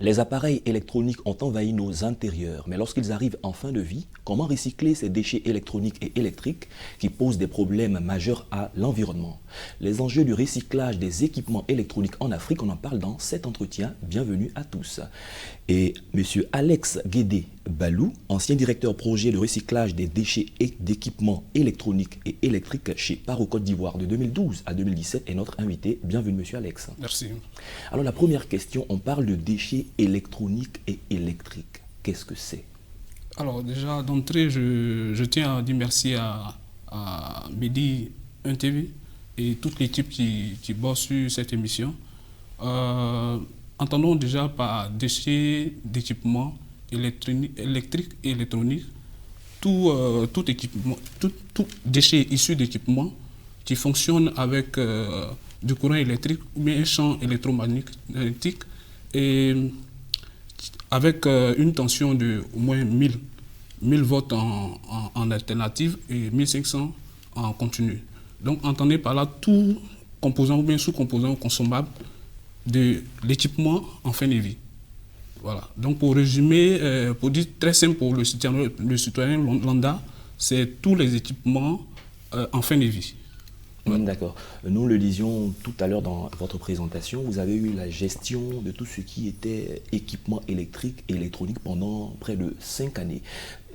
Les appareils électroniques ont envahi nos intérieurs, mais lorsqu'ils arrivent en fin de vie, comment recycler ces déchets électroniques et électriques qui posent des problèmes majeurs à l'environnement? Les enjeux du recyclage des équipements électroniques en Afrique, on en parle dans cet entretien. Bienvenue à tous. Et M. Alex Guédé Balou, ancien directeur projet de recyclage des déchets et d'équipements électroniques et électriques chez Paro Côte d'Ivoire de 2012 à 2017 est notre invité. Bienvenue M. Alex. Merci. Alors la première question, on parle de déchets électroniques et électriques. Qu'est-ce que c'est? Alors déjà d'entrée, je tiens à dire merci à Midi 1TV et toute l'équipe qui bosse sur cette émission. Entendons déjà par déchets d'équipements électriques et électroniques, tout déchet issu d'équipements qui fonctionne avec du courant électrique ou bien un champ électromagnétique et avec une tension de au moins 1000 volts en alternative et 1500 en continu. Donc entendez par là tout composant ou bien sous-composant consommable de l'équipement en fin de vie. Voilà. Donc pour résumer, pour dire très simple pour le citoyen lambda, c'est tous les équipements en fin de vie. Ouais. D'accord. Nous le disions tout à l'heure dans votre présentation, vous avez eu la gestion de tout ce qui était équipement électrique et électronique pendant près de 5 années.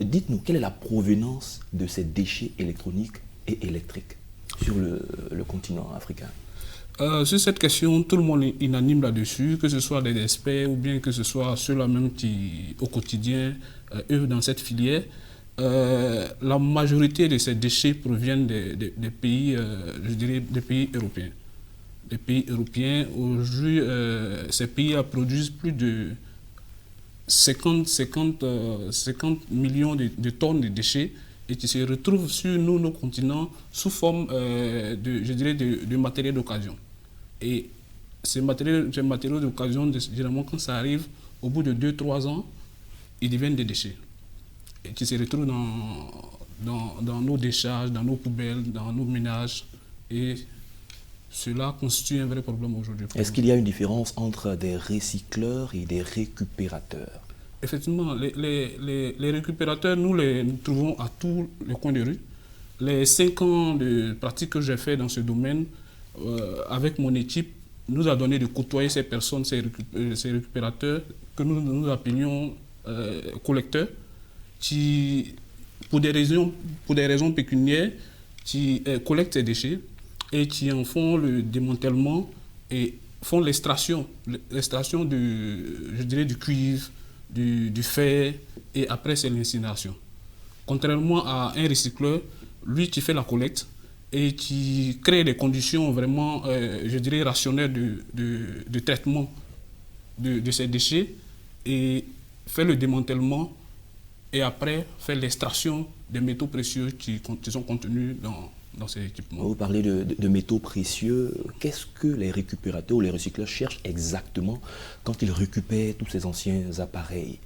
Dites-nous, quelle est la provenance de ces déchets électroniques et électriques sur le continent africain? Sur cette question, tout le monde est unanime là-dessus, que ce soit des experts ou bien que ce soit ceux-là même qui, au quotidien, œuvrent dans cette filière. La majorité de ces déchets proviennent des pays, je dirais, des pays européens. Les pays européens, aujourd'hui, ces pays produisent plus de 50 millions de tonnes de déchets et qui se retrouvent sur nos continents sous forme de matériel d'occasion. Et ces matériaux d'occasion, généralement, quand ça arrive, au bout de 2-3 ans, ils deviennent des déchets. Et qui se retrouvent dans nos décharges, dans nos poubelles, dans nos ménages. Et cela constitue un vrai problème aujourd'hui. Est-ce qu'il y a une différence entre des recycleurs et des récupérateurs? Effectivement, les récupérateurs, nous les trouvons à tous les coins de rue. Les 5 ans de pratique que j'ai fait dans ce domaine, avec mon équipe, nous a donné de côtoyer ces personnes, ces récupérateurs, que nous appelions collecteurs, qui, pour des raisons pécuniaires, qui collectent ces déchets et qui en font le démantèlement et font l'extraction du cuivre, du fer, et après c'est l'incinération. Contrairement à un recycleur, lui qui fait la collecte et qui crée des conditions vraiment, je dirais, rationnelles de traitement de ces déchets et fait le démantèlement et après fait l'extraction des métaux précieux qui sont contenus dans ces équipements. Vous parlez de métaux précieux. Qu'est-ce que les récupérateurs ou les recycleurs cherchent exactement quand ils récupèrent tous ces anciens appareils?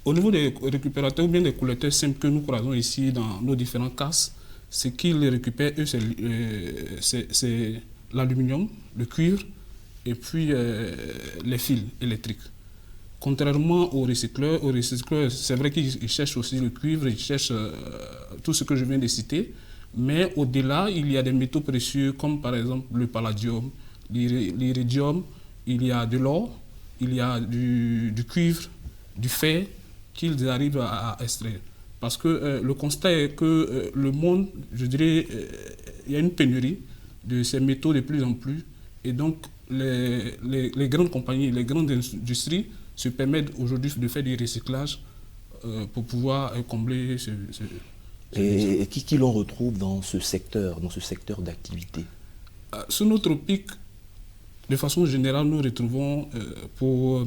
Au niveau des récupérateurs ou bien des collecteurs simples que nous croisons ici dans nos différents casses, ce qu'ils récupèrent, eux, c'est l'aluminium, le cuivre et puis les fils électriques. Contrairement aux recycleurs, c'est vrai qu'ils cherchent aussi le cuivre, ils cherchent tout ce que je viens de citer, mais au-delà, il y a des métaux précieux comme par exemple le palladium, l'iridium, il y a de l'or, il y a du cuivre, du fer qu'ils arrivent à extraire. Parce que le constat est que le monde, je dirais, il y a une pénurie de ces métaux de plus en plus, et donc les grandes compagnies, les grandes industries se permettent aujourd'hui de faire du recyclage pour pouvoir combler ce et qui l'on retrouve dans ce secteur d'activité? Sur nos tropiques, de façon générale, nous retrouvons pour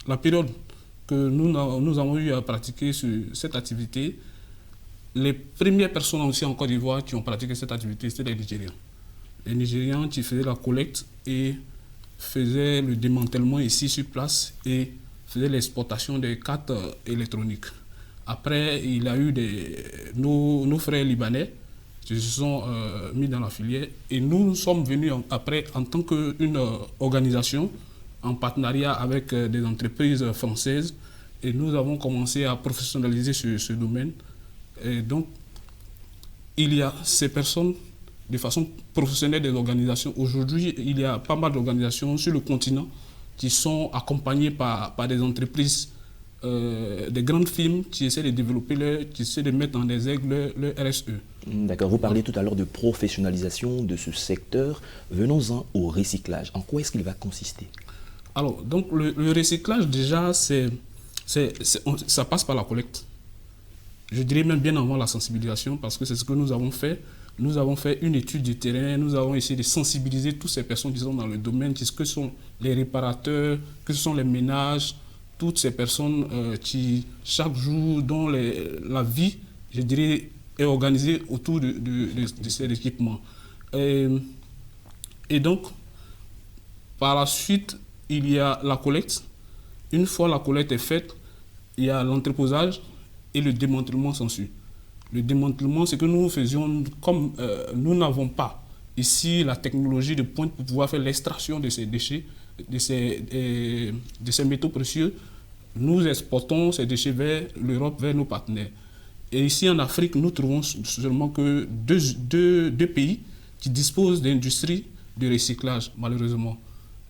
la période que nous avons eu à pratiquer cette activité, les premières personnes aussi en Côte d'Ivoire qui ont pratiqué cette activité, c'était les Nigérians. Les Nigérians qui faisaient la collecte et faisaient le démantèlement ici sur place et faisaient l'exportation des cartes électroniques. Après, il y a eu nos frères libanais qui se sont mis dans la filière et nous sommes venus après en tant qu'une organisation en partenariat avec des entreprises françaises et nous avons commencé à professionnaliser ce domaine. Et donc, il y a ces personnes de façon professionnelle des organisations. Aujourd'hui, il y a pas mal d'organisations sur le continent qui sont accompagnées par des entreprises, des grandes firmes qui essaient de développer, qui essaient de mettre en exergue le RSE. D'accord, vous parlez tout à l'heure de professionnalisation de ce secteur. Venons-en au recyclage. En quoi est-ce qu'il va consister? Alors, donc le recyclage, déjà, ça passe par la collecte. Je dirais même bien avant la sensibilisation, parce que c'est ce que nous avons fait. Nous avons fait une étude du terrain, nous avons essayé de sensibiliser toutes ces personnes qui sont dans le domaine, que sont les réparateurs, que ce sont les ménages, toutes ces personnes qui, chaque jour, dont la vie, je dirais, est organisée autour de ces équipements. Et donc, par la suite, il y a la collecte. Une fois la collecte est faite, il y a l'entreposage et le démantèlement s'ensuit. Le démantèlement, c'est que nous faisions, comme nous n'avons pas ici la technologie de pointe pour pouvoir faire l'extraction de ces déchets, de ces métaux précieux, nous exportons ces déchets vers l'Europe, vers nos partenaires. Et ici en Afrique, nous trouvons seulement que deux pays qui disposent d'industries de recyclage, malheureusement.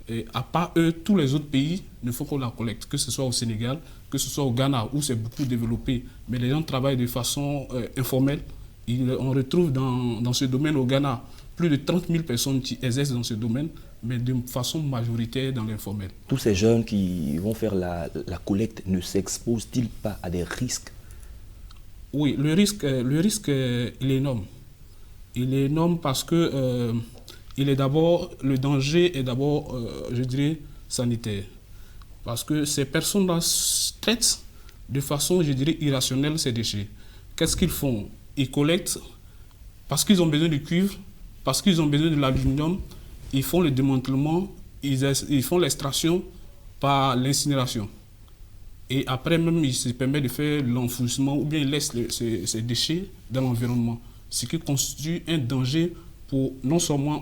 Et à part eux, tous les autres pays ne font que la collecte, que ce soit au Sénégal, que ce soit au Ghana, où c'est beaucoup développé, mais les gens travaillent de façon informelle. On retrouve dans ce domaine au Ghana plus de 30 000 personnes qui exercent dans ce domaine, mais de façon majoritaire dans l'informel. Tous ces jeunes qui vont faire la collecte ne s'exposent-ils pas à des risques? Oui, le risque, il est énorme. Il est énorme parce que le danger est d'abord, je dirais, sanitaire. Parce que ces personnes-là traitent de façon, je dirais, irrationnelle ces déchets. Qu'est-ce qu'ils font? Ils collectent parce qu'ils ont besoin de cuivre, parce qu'ils ont besoin de l'aluminium, ils font le démantèlement, ils font l'extraction par l'incinération. Et après même, ils se permettent de faire l'enfouissement ou bien ils laissent ces déchets dans l'environnement. Ce qui constitue un danger pour non seulement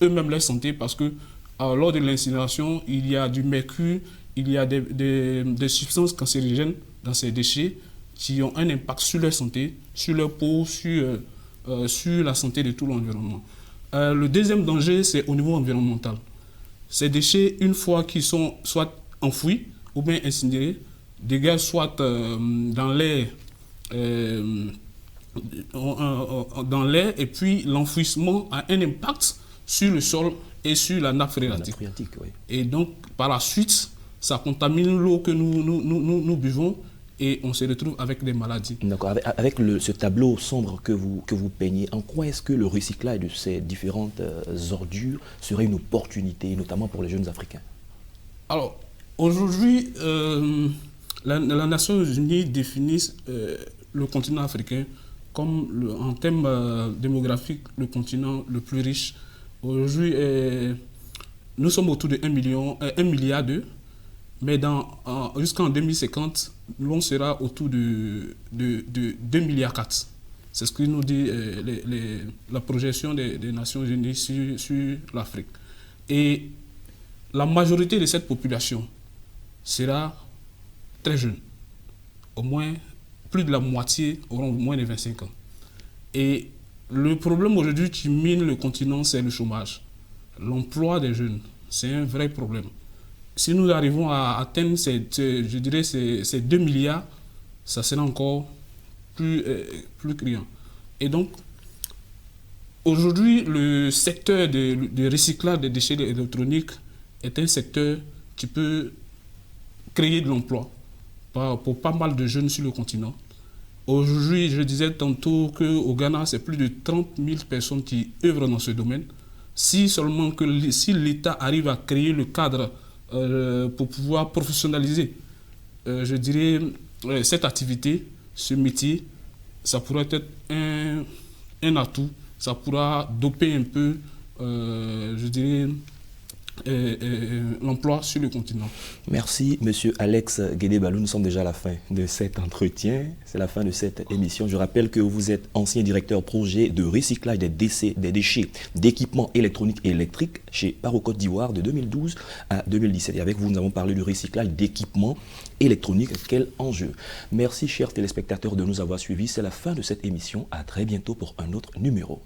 eux-mêmes leur santé, parce que lors de l'incinération, il y a du mercure, il y a des substances cancérigènes dans ces déchets qui ont un impact sur leur santé, sur leur peau, sur la santé de tout l'environnement. Le deuxième danger, c'est au niveau environnemental. Ces déchets, une fois qu'ils sont soit enfouis ou bien incinérés, dégagent soit dans l'air, et puis l'enfouissement a un impact sur le sol et sur la nappe phréatique. Oui. Et donc, par la suite, ça contamine l'eau que nous buvons et on se retrouve avec des maladies. D'accord. Avec ce tableau sombre que vous peignez, en quoi est-ce que le recyclage de ces différentes ordures serait une opportunité, notamment pour les jeunes Africains? Alors, aujourd'hui, les Nations Unies définissent le continent africain comme, en termes démographiques, le continent le plus riche. Aujourd'hui, nous sommes autour de 1 milliard d'eux, mais jusqu'en 2050, l'on sera autour de 2 milliards 4. C'est ce que nous dit la projection des Nations Unies sur l'Afrique. Et la majorité de cette population sera très jeune. Au moins, plus de la moitié auront moins de 25 ans. Et le problème aujourd'hui qui mine le continent, c'est le chômage. L'emploi des jeunes, c'est un vrai problème. Si nous arrivons à atteindre ces 2 milliards, ça sera encore plus criant. Et donc, aujourd'hui, le secteur de recyclage des déchets électroniques est un secteur qui peut créer de l'emploi pour pas mal de jeunes sur le continent. Aujourd'hui, je disais tantôt qu'au Ghana, c'est plus de 30 000 personnes qui œuvrent dans ce domaine. Si l'État arrive à créer le cadre pour pouvoir professionnaliser, je dirais, cette activité, ce métier, ça pourrait être un atout, ça pourra doper un peu, je dirais, l'emploi sur le continent. Merci, Monsieur Alex Guédé-Balou. Nous sommes déjà à la fin de cet entretien. C'est la fin de cette émission. Je rappelle que vous êtes ancien directeur projet de recyclage des déchets d'équipements électroniques et électriques chez Paro Côte d'Ivoire de 2012 à 2017. Et avec vous, nous avons parlé du recyclage d'équipements électroniques. Quel enjeu! Merci, chers téléspectateurs, de nous avoir suivis. C'est la fin de cette émission. À très bientôt pour un autre numéro.